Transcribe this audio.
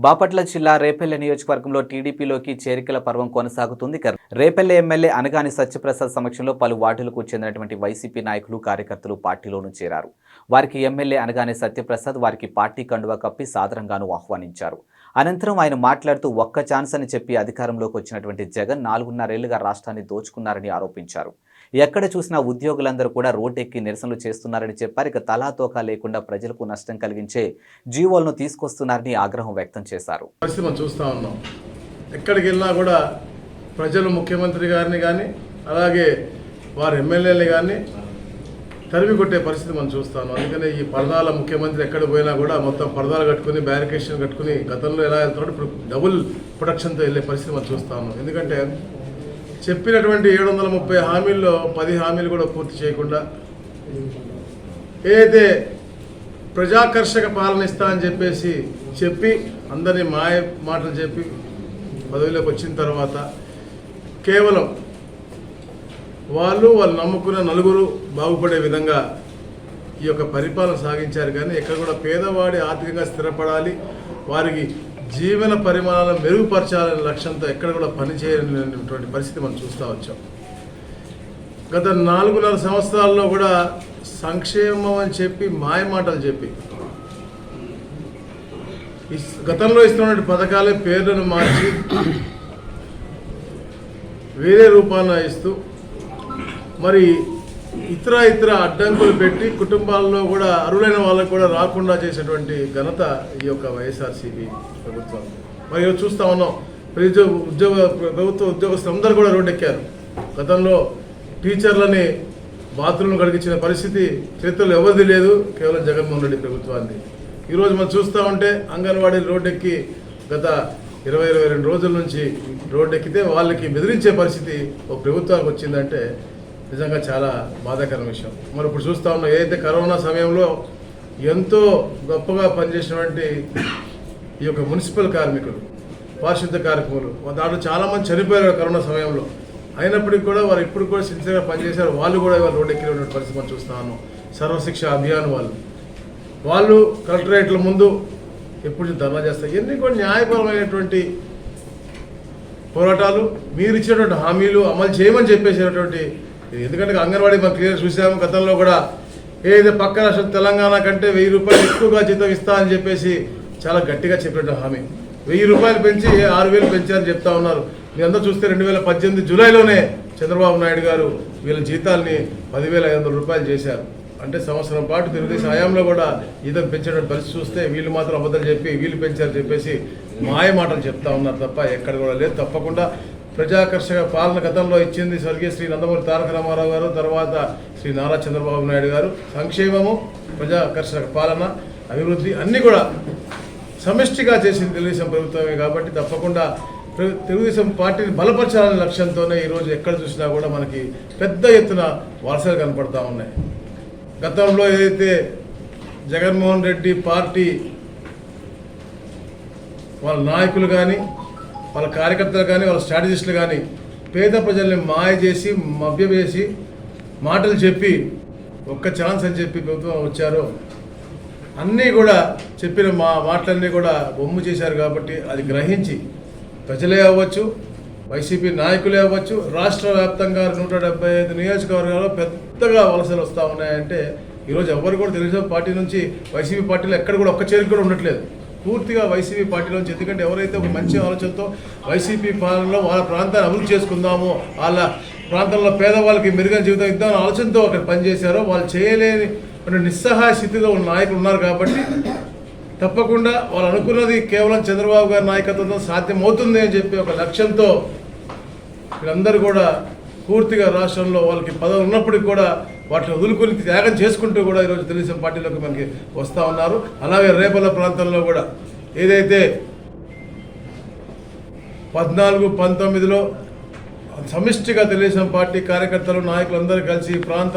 బాపట్ల జిల్లా రేపల్లె నియోజకవర్గంలో టీడీపీలోకి చేరికల పర్వం కొనసాగుతుంది. రేపల్లె ఎమ్మెల్యే అనగాని సత్యప్రసాద్ సమక్షంలో పలు వార్డులకు చెందినటువంటి వైసీపీ నాయకులు కార్యకర్తలు పార్టీలోనూ చేరారు. వారికి ఎమ్మెల్యే అనగాని సత్యప్రసాద్ వారికి పార్టీ కండువా కప్పి సాదరంగాను ఆహ్వానించారు. అనంతరం ఆయన మాట్లాడుతూ ఒక్క ఛాన్స్ అని చెప్పి అధికారంలోకి వచ్చినటువంటి జగన్ 4.5 ఏళ్లుగా రాష్ట్రాన్ని దోచుకున్నారని ఆరోపించారు. ఎక్కడ చూసినా ఉద్యోగులందరూ కూడా రోడ్డెక్కి నిరసనలు చేస్తున్నారని చెప్పారు. ఇక తలాతోకా లేకుండా ప్రజలకు నష్టం కలిగించే జీవోలను తీసుకొస్తున్నారని ఆగ్రహం వ్యక్తం చేశారు. చూస్తా ఉన్నాం, ఎక్కడికి వెళ్ళినా కూడా ప్రజలు ముఖ్యమంత్రి గారిని కానీ అలాగే వారి ఎమ్మెల్యేని కానీ తరిమి కొట్టే పరిస్థితి మనం చూస్తాను. అందుకనే ఈ పరదాల ముఖ్యమంత్రి ఎక్కడ పోయినా కూడా మొత్తం పరదాలు కట్టుకుని బ్యారికేషన్ కట్టుకుని గతంలో ఎలా వెళ్తున్నాడు ఇప్పుడు డబుల్ ప్రొటెక్షన్తో వెళ్ళే పరిస్థితి మనం చూస్తాము. ఎందుకంటే చెప్పినటువంటి 730 హామీల్లో 10 హామీలు కూడా పూర్తి చేయకుండా ఏదైతే ప్రజాకర్షక పాలన ఇస్తా అని చెప్పి అందరినీ మాయ మాటలు చెప్పి పదవిలోకి వచ్చిన తర్వాత కేవలం వాళ్ళు నమ్ముకున్న నలుగురు బాగుపడే విధంగా ఈ యొక్క పరిపాలన సాగించారు. కానీ ఎక్కడ కూడా పేదవాడి ఆర్థికంగా స్థిరపడాలి, వారికి జీవన పరిమాణాలను మెరుగుపరచాలనే లక్ష్యంతో ఎక్కడ కూడా పనిచేయలేనటువంటి పరిస్థితి మనం చూస్తూ వచ్చాం. గత 4.5 సంవత్సరాల్లో కూడా సంక్షేమం అని చెప్పి మాయమాటలు చెప్పి గతంలో ఇస్తున్న పథకాలే పేర్లను మార్చి వేరే రూపాన ఇస్తూ మరి ఇతర అడ్డంకులు పెట్టి కుటుంబాల్లో కూడా అరులైన వాళ్ళకు కూడా రాకుండా చేసేటువంటి ఘనత ఈ యొక్క వైఎస్ఆర్సీపీ ప్రభుత్వం. మరి చూస్తూ ఉన్నాం, ప్రభుత్వ ఉద్యోగస్తులు అందరూ కూడా రోడ్డెక్కారు. గతంలో టీచర్లని బాత్రూమ్లు గడిగించిన పరిస్థితి చరిత్రలో ఎవరిది లేదు, కేవలం జగన్మోహన్ రెడ్డి ప్రభుత్వాన్ని. ఈరోజు మనం చూస్తూ ఉంటే అంగన్వాడీ రోడ్డెక్కి గత 22 రోజుల నుంచి రోడ్డెక్కితే వాళ్ళకి బెదిరించే పరిస్థితి ఒక ప్రభుత్వానికి వచ్చిందంటే నిజంగా చాలా బాధాకర విషయం. మరి ఇప్పుడు చూస్తూ ఉన్నాం, ఏదైతే కరోనా సమయంలో ఎంతో గొప్పగా పనిచేసినటువంటి ఈ యొక్క మున్సిపల్ కార్మికులు, పారిశుద్ధ కార్మికులు, దాంట్లో చాలామంది చనిపోయారు కరోనా సమయంలో. అయినప్పటికీ కూడా వారు ఇప్పుడు కూడా సిన్సియర్గా పనిచేశారు. వాళ్ళు కూడా ఇవాళ రోడ్డు ఎక్కినటువంటి పరిస్థితి మనం చూస్తూ ఉన్నాం. సర్వశిక్ష అభియాన్ వాళ్ళు కలెక్టరేట్ల ముందు ఎప్పుడు ధర్నా చేస్తారు. ఇవన్నీ కూడా న్యాయపరమైనటువంటి పోరాటాలు, మీరు ఇచ్చినటువంటి హామీలు అమలు చేయమని చెప్పేసినటువంటి. ఎందుకంటే అంగన్వాడీ మనం క్లియర్ చూసాము. గతంలో కూడా ఏదైతే పక్క రాష్ట్రం తెలంగాణ కంటే 1000 రూపాయలు ఎక్కువగా జీతం ఇస్తా అని చెప్పేసి చాలా గట్టిగా చెప్పినట్టు హామీ. 1000 రూపాయలు పెంచి 6000 పెంచారని చెప్తా ఉన్నారు. మీరందరూ చూస్తే 2018 జూలైలోనే చంద్రబాబు నాయుడు గారు వీళ్ళ జీతాల్ని 10,500 రూపాయలు చేశారు. అంటే సంవత్సరం పాటు తెలుగుదేశం హయాంలో కూడా జీతం పెంచేటువంటి పరిస్థితి చూస్తే వీళ్ళు మాత్రం అబద్ధాలు చెప్పి వీళ్ళు పెంచారని చెప్పేసి మాయ మాటలు చెప్తా ఉన్నారు తప్ప ఎక్కడ కూడా లేదు. తప్పకుండా ప్రజాకర్షక పాలన గతంలో ఇచ్చింది స్వర్గీయ శ్రీ నందమూరి తారక రామారావు గారు, తర్వాత శ్రీ నారా చంద్రబాబు నాయుడు గారు. సంక్షేమము, ప్రజాకర్షక పాలన, అభివృద్ధి అన్నీ కూడా సమిష్టిగా చేసింది తెలుగుదేశం ప్రభుత్వమే. కాబట్టి తప్పకుండా తెలుగుదేశం పార్టీని బలపరచాలనే లక్ష్యంతోనే ఈరోజు ఎక్కడ చూసినా కూడా మనకి పెద్ద ఎత్తున వలసలు కనపడతా ఉన్నాయి. గతంలో ఏదైతే జగన్మోహన్ రెడ్డి పార్టీ వాళ్ళ నాయకులు కానీ, వాళ్ళ కార్యకర్తలు కానీ, వాళ్ళ స్ట్రాటజిస్టులు కానీ పేద ప్రజల్ని మాయ చేసి మభ్యవేసి మాటలు చెప్పి ఒక్క ఛాన్స్ అని చెప్పి ప్రభుత్వం వచ్చారో అన్నీ కూడా చెప్పిన మాటలన్నీ కూడా బొమ్ము చేశారు. కాబట్టి అది గ్రహించి ప్రజలే అవ్వచ్చు, వైసీపీ నాయకులే అవ్వచ్చు, రాష్ట్ర వ్యాప్తంగా 175 నియోజకవర్గాల్లో పెద్దగా వలసలు వస్తూ ఉన్నాయంటే ఈరోజు ఎవరు కూడా తెలుగుదేశం పార్టీ నుంచి వైసీపీ పార్టీలో ఎక్కడ కూడా ఒక్క చేరిక కూడా ఉండట్లేదు. పూర్తిగా వైసీపీ పార్టీలోంచి. ఎందుకంటే ఎవరైతే ఒక మంచి ఆలోచనతో వైసీపీ పాలనలో వాళ్ళ ప్రాంతాన్ని అభివృద్ధి చేసుకుందామో, వాళ్ళ ప్రాంతంలో పేదవాళ్ళకి మెరుగైన జీవితం ఇద్దామని ఆలోచనతో అక్కడ పనిచేశారో వాళ్ళు చేయలేని నిస్సహాయ స్థితిలో ఉన్న నాయకులు ఉన్నారు. కాబట్టి తప్పకుండా వాళ్ళు అనుకున్నది కేవలం చంద్రబాబు గారి నాయకత్వంతో సాధ్యమవుతుంది అని చెప్పి ఒక లక్ష్యంతో వీళ్ళందరూ కూడా పూర్తిగా రాష్ట్రంలో వాళ్ళకి పదవి ఉన్నప్పటికీ కూడా వాటిని వదులుకొని త్యాగం చేసుకుంటూ కూడా ఈరోజు తెలుగుదేశం పార్టీలోకి మనకి వస్తూ ఉన్నారు. అలాగే రేపల్ల ప్రాంతంలో కూడా ఏదైతే 14-19లో సమిష్టిగా తెలుగుదేశం పార్టీ కార్యకర్తలు నాయకులందరూ కలిసి ప్రాంతం